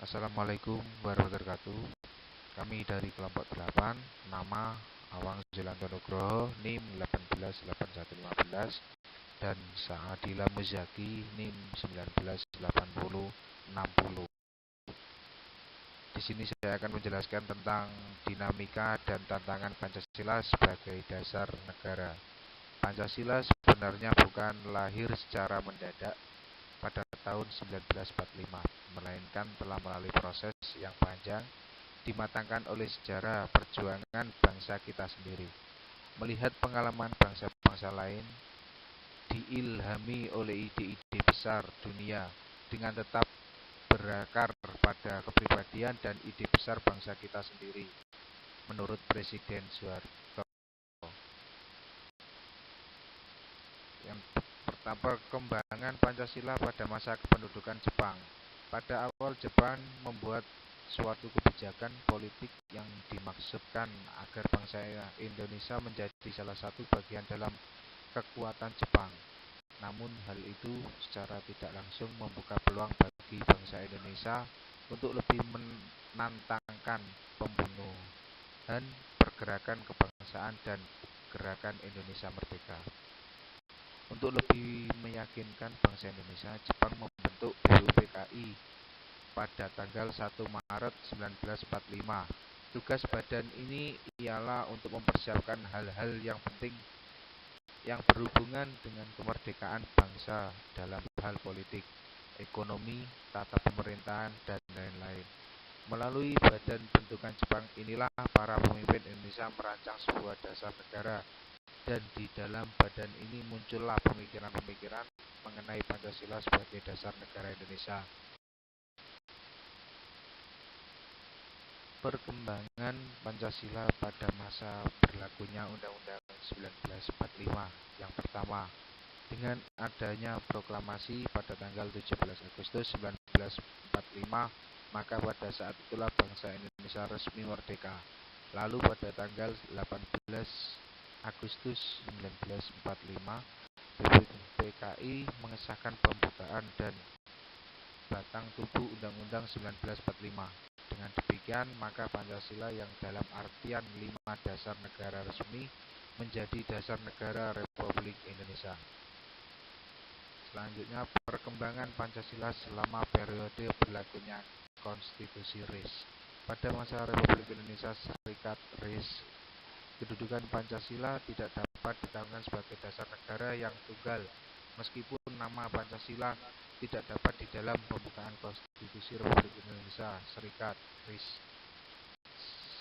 Assalamualaikum warahmatullahi wabarakatuh. Kami dari kelompok 8, nama Awang Zulanto Nugroho, NIM 188115 dan Saadila Muzaki, NIM 198060. Di sini saya akan menjelaskan tentang dinamika dan tantangan Pancasila sebagai dasar negara. Pancasila sebenarnya bukan lahir secara mendadak pada tahun 1945, melainkan telah melalui proses yang panjang dimatangkan oleh sejarah perjuangan bangsa kita sendiri. Melihat pengalaman bangsa-bangsa lain, diilhami oleh ide-ide besar dunia dengan tetap berakar pada kepribadian dan ide besar bangsa kita sendiri. Menurut Presiden Soeharto, yang pertama, perkembangan Pancasila pada masa kependudukan Jepang. Pada awal Jepang membuat suatu kebijakan politik yang dimaksudkan agar bangsa Indonesia menjadi salah satu bagian dalam kekuatan Jepang. Namun hal itu secara tidak langsung membuka peluang bagi bangsa Indonesia untuk lebih menantangkan pembunuhan pergerakan kebangsaan dan gerakan Indonesia Merdeka. Untuk lebih meyakinkan bangsa Indonesia, Jepang membentuk BUPKI pada tanggal 1 Maret 1945. Tugas badan ini ialah untuk mempersiapkan hal-hal yang penting yang berhubungan dengan kemerdekaan bangsa dalam hal politik, ekonomi, tata pemerintahan, dan lain-lain. Melalui badan bentukan Jepang inilah para pemimpin Indonesia merancang sebuah dasar negara, dan di dalam badan ini muncullah pemikiran-pemikiran mengenai Pancasila sebagai dasar negara Indonesia. Perkembangan Pancasila pada masa berlakunya Undang-Undang 1945. Yang pertama, dengan adanya proklamasi pada tanggal 17 Agustus 1945, maka pada saat itulah bangsa Indonesia resmi merdeka. Lalu pada tanggal 18 Agustus 1945, BUPKI mengesahkan pembukaan dan batang tubuh Undang-Undang 1945. Dengan demikian, maka Pancasila yang dalam artian 5 dasar negara resmi menjadi dasar negara Republik Indonesia. Selanjutnya, perkembangan Pancasila selama periode berlakunya Konstitusi RIS. Pada masa Republik Indonesia Serikat RIS, kedudukan Pancasila tidak dapat ditetapkan sebagai dasar negara yang tunggal, meskipun nama Pancasila tidak dapat di dalam pembukaan Konstitusi Republik Indonesia Serikat RIS.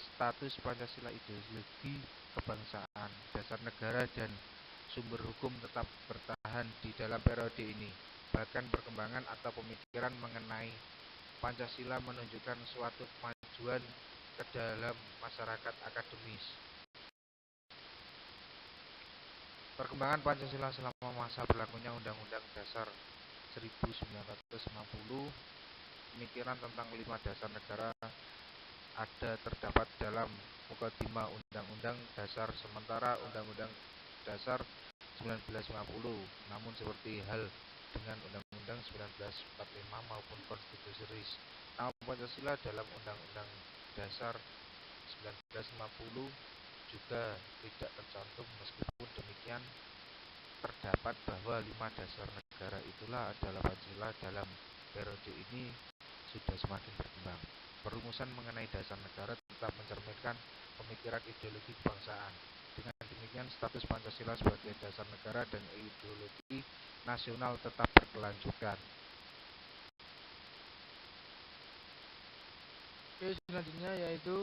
Status Pancasila ideologi kebangsaan, dasar negara, dan sumber hukum tetap bertahan di dalam periode ini. Bahkan perkembangan atau pemikiran mengenai Pancasila menunjukkan suatu kemajuan ke dalam masyarakat akademis. Perkembangan Pancasila selama masa berlakunya Undang-Undang Dasar 1945, pemikiran tentang 5 dasar negara terdapat dalam Mukadimah Undang-Undang Dasar sementara Undang-Undang Dasar 1950. Namun seperti hal dengan Undang-Undang 1945 maupun Konstitusi RIS, nama Pancasila dalam Undang-Undang Dasar 1950 juga tidak tercantum. Meskipun demikian, terdapat bahwa 5 dasar negara itulah adalah Pancasila dalam periode ini sudah semakin berkembang. Perumusan mengenai dasar negara tetap mencerminkan pemikiran ideologi kebangsaan. Dengan demikian, status Pancasila sebagai dasar negara dan ideologi nasional tetap berkelanjutan. Oke, selanjutnya yaitu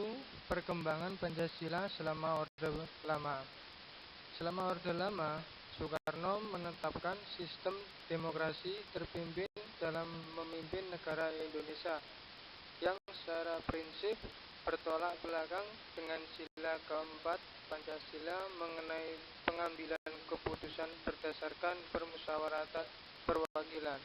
perkembangan Pancasila selama Orde Lama. Selama Orde Lama, Soekarno menetapkan sistem demokrasi terpimpin dalam memimpin negara Indonesia yang secara prinsip bertolak belakang dengan sila keempat Pancasila mengenai pengambilan keputusan berdasarkan permusyawaratan perwakilan.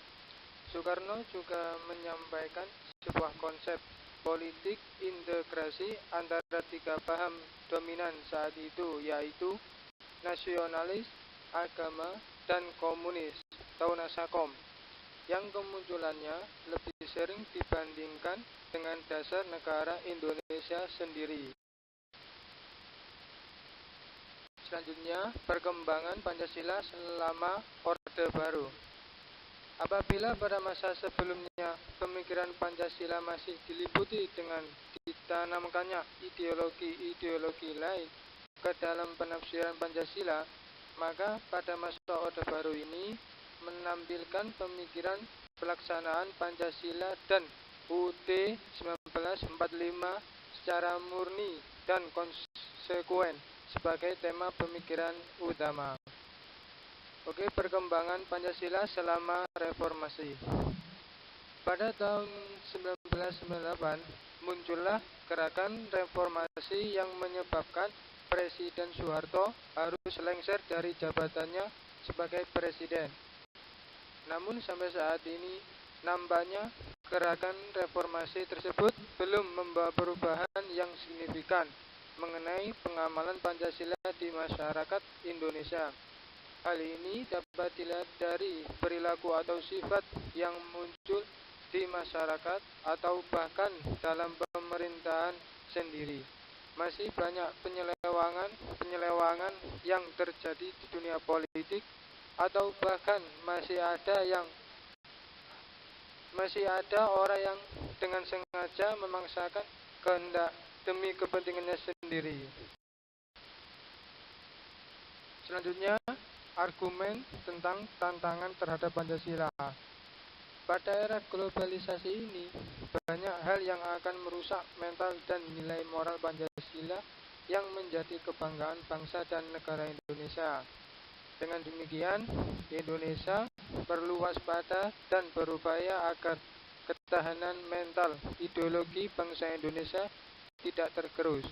Soekarno juga menyampaikan sebuah konsep politik integrasi antara 3 paham dominan saat itu, yaitu nasionalis, agama, dan komunis atau Nasakom, yang kemunculannya lebih lebih sering dibandingkan dengan dasar negara Indonesia sendiri. Selanjutnya, perkembangan Pancasila selama Orde Baru. Apabila pada masa sebelumnya pemikiran Pancasila masih diliputi dengan ditanamkannya ideologi-ideologi lain ke dalam penafsiran Pancasila, maka pada masa Orde Baru ini menampilkan pemikiran pelaksanaan Pancasila dan UUD 1945 secara murni dan konsekuen sebagai tema pemikiran utama. Oke, perkembangan Pancasila selama reformasi. Pada tahun 1998 muncullah gerakan reformasi yang menyebabkan Presiden Soeharto harus lengser dari jabatannya sebagai presiden. Namun sampai saat ini nampaknya gerakan reformasi tersebut belum membawa perubahan yang signifikan mengenai pengamalan Pancasila di masyarakat Indonesia. Hal ini dapat dilihat dari perilaku atau sifat yang muncul di masyarakat atau bahkan dalam pemerintahan sendiri. Masih banyak penyelewangan yang terjadi di dunia politik, atau bahkan masih ada orang yang dengan sengaja memaksakan kehendak demi kepentingannya sendiri. Selanjutnya, argumen tentang tantangan terhadap Pancasila. Pada era globalisasi ini, banyak hal yang akan merusak mental dan nilai moral Pancasila yang menjadi kebanggaan bangsa dan negara Indonesia. Dengan demikian, Indonesia perlu waspada dan berupaya agar ketahanan mental ideologi bangsa Indonesia tidak tergerus.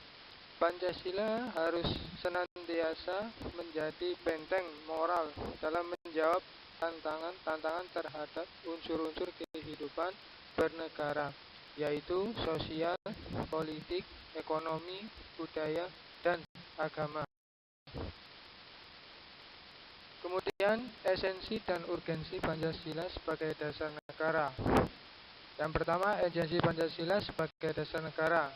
Pancasila harus senantiasa menjadi benteng moral dalam menjawab tantangan terhadap unsur-unsur kehidupan bernegara, yaitu sosial, politik, ekonomi, budaya, dan agama. Kemudian, esensi dan urgensi Pancasila sebagai dasar negara. Yang pertama, esensi Pancasila sebagai dasar negara.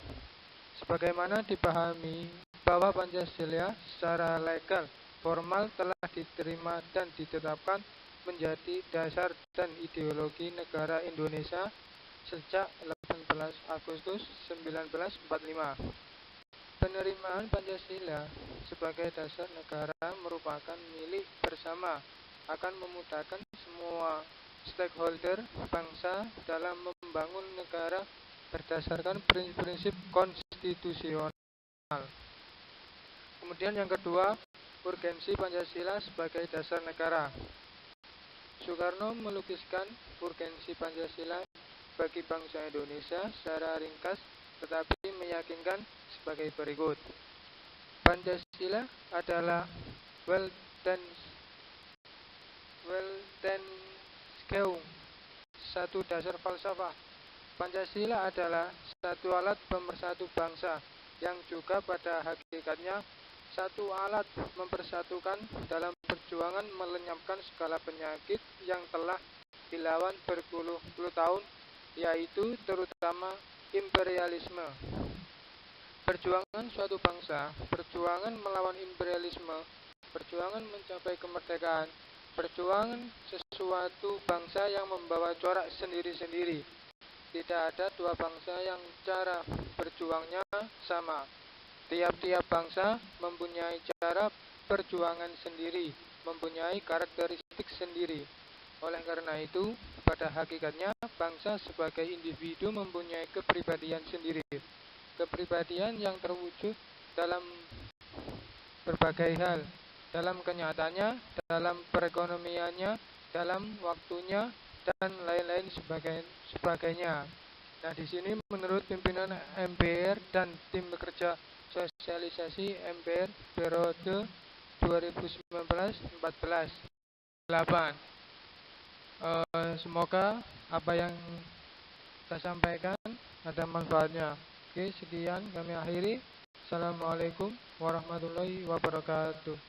Sebagaimana dipahami bahwa Pancasila secara legal formal telah diterima dan ditetapkan menjadi dasar dan ideologi negara Indonesia sejak 18 Agustus 1945. Penerimaan Pancasila sebagai dasar negara merupakan milik bersama, akan memudahkan semua stakeholder bangsa dalam membangun negara berdasarkan prinsip-prinsip konstitusional. Kemudian yang kedua, urgensi Pancasila sebagai dasar negara. Soekarno melukiskan urgensi Pancasila bagi bangsa Indonesia secara ringkas tetapi meyakinkan sebagai berikut. Pancasila adalah Weltanschauung, satu dasar falsafah. Pancasila adalah satu alat pemersatu bangsa yang juga pada hakikatnya satu alat mempersatukan dalam perjuangan melenyapkan segala penyakit yang telah dilawan berpuluh-puluh tahun, yaitu terutama imperialisme. Perjuangan suatu bangsa, perjuangan melawan imperialisme, perjuangan mencapai kemerdekaan, perjuangan sesuatu bangsa yang membawa corak sendiri-sendiri. Tidak ada dua bangsa yang cara berjuangnya sama. Tiap-tiap bangsa mempunyai cara perjuangan sendiri, mempunyai karakteristik sendiri. Oleh karena itu, pada hakikatnya bangsa sebagai individu mempunyai kepribadian sendiri. Kepribadian yang terwujud dalam berbagai hal, dalam kenyataannya, dalam perekonomiannya, dalam waktunya, dan lain-lain sebagainya. Nah, di sini menurut pimpinan MPR dan tim bekerja sosialisasi MPR periode 2019-14. 8. Semoga apa yang saya sampaikan ada manfaatnya. Oke, sekian kami akhiri. Assalamualaikum warahmatullahi wabarakatuh.